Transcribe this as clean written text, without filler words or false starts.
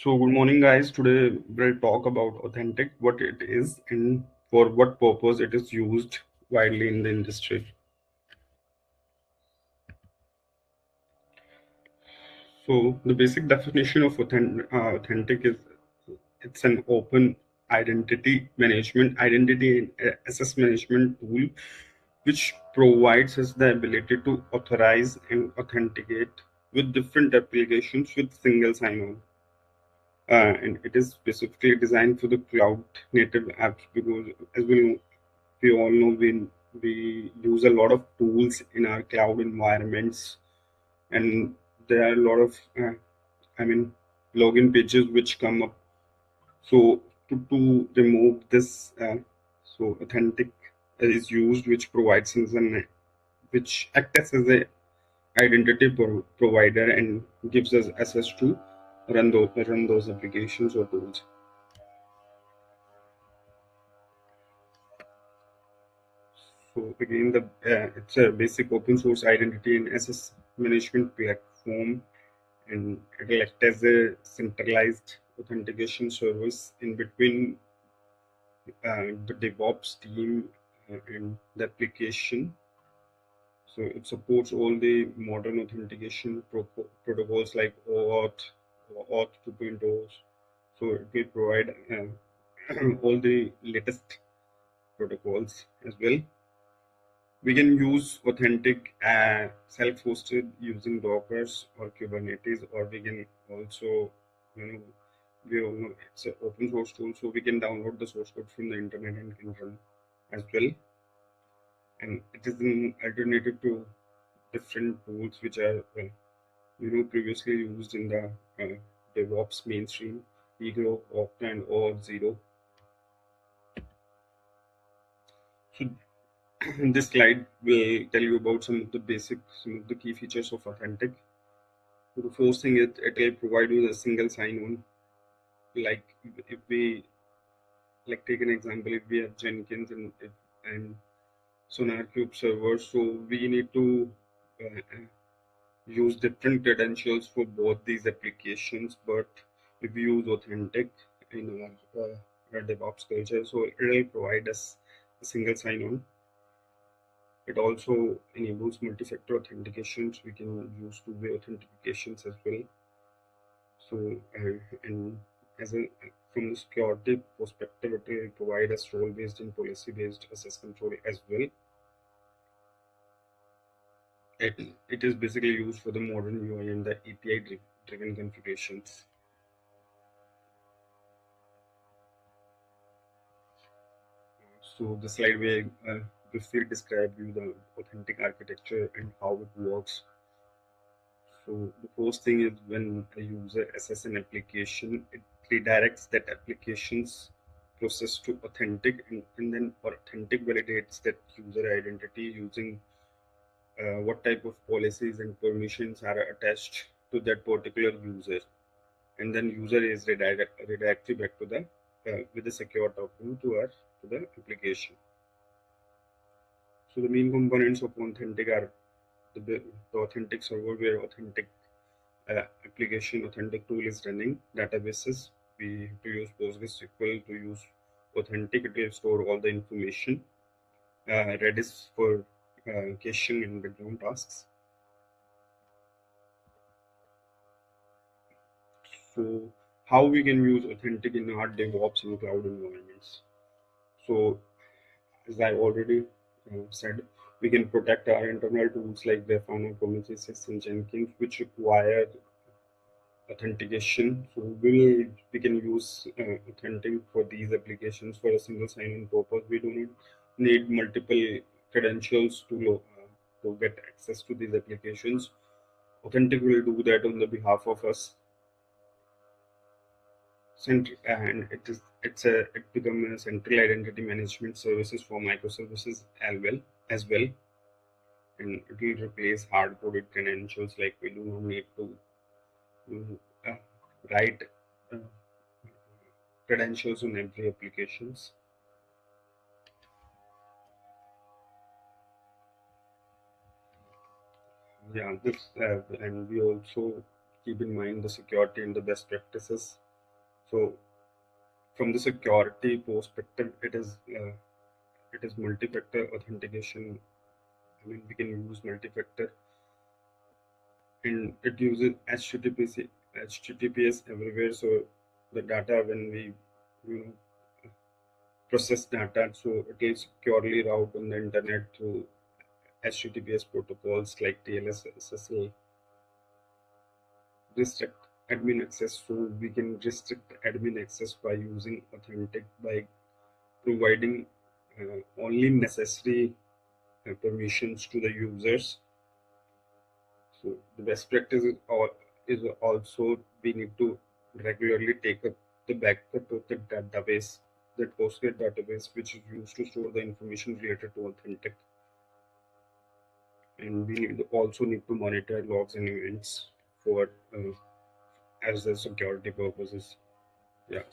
So good morning guys. Today we'll talk about Authentic, what it is and for what purpose it is used widely in the industry. So the basic definition of Authentic is it's an open identity and access management tool which provides us the ability to authorize and authenticate with different applications with single sign-on. And it is specifically designed for the cloud native apps because as we all know we use a lot of tools in our cloud environments, and there are a lot of I mean login pages which come up. So to remove this, so Authentic is used, which provides us an which acts as a identity provider and gives us access to run those applications or tools. So again, the it's a basic open source identity and access management platform, and it will act as a centralized authentication service in between the DevOps team and the application. So it supports all the modern authentication protocols like Auth 2.0. So it will provide all the latest protocols as well. We can use Authentic self-hosted using Dockers or Kubernetes, or we can also, you know, we all know it's an open source tool, so we can download the source code from the internet and can run as well. And it is an alternative to different tools which are, previously used in the DevOps mainstream, Eagle, Okta, and Auth0. So this slide will tell you about some of the key features of Authentic. So the first thing is it will provide you a single sign-on. Like if we take an example, if we have Jenkins and SonarQube servers, so we need to use different credentials for both these applications. But if we use Authentic in our DevOps culture, so it will provide us a single sign-on. It also enables multi-factor authentications. We can use two-way authentications as well. So, and as a from the security perspective, it will provide us role-based and policy-based access control as well. It is basically used for the modern UI and the API-driven configurations. So the slide will briefly describe you the Authentic architecture and how it works. So the first thing is when a user accesses an application, it redirects that application's process to Authentic, and then Authentic validates that user identity using what type of policies and permissions are attached to that particular user, and then user is redirected back to the with a secure token to the application. So the main components of Authentic are the Authentic server where Authentic application Authentic tool is running, databases. We have to use PostgreSQL to use Authentic. It will store all the information. Redis for caching and background tasks. So how we can use Authentic in our DevOps and cloud environments? So as I already said, we can protect our internal tools like Grafana, Prometheus, and Jenkins, which require authentication. So we can use Authentic for these applications for a single sign-on purpose. We do not need multiple credentials to get access to these applications. Authentic will do that on the behalf of us. And it become a central identity management services for microservices as well, and it will replace hard-coded credentials. Like we do not need to uh, write uh, credentials on every applications. Yeah, this and we also keep in mind the security and the best practices. So from the security perspective, it is multi-factor authentication. I mean, we can use multi-factor, and it uses HTTPS everywhere. So the data, when we you know process data, so it is securely route on the internet through HTTPS protocols like TLS, SSO. Restrict admin access, so we can restrict admin access by using Authentik, by providing only necessary permissions to the users. So the best practice is also we need to regularly take up the backup of the database, that Postgres database, which is used to store the information related to Authentik. And we also need to monitor logs and events for as the security purposes. Yeah.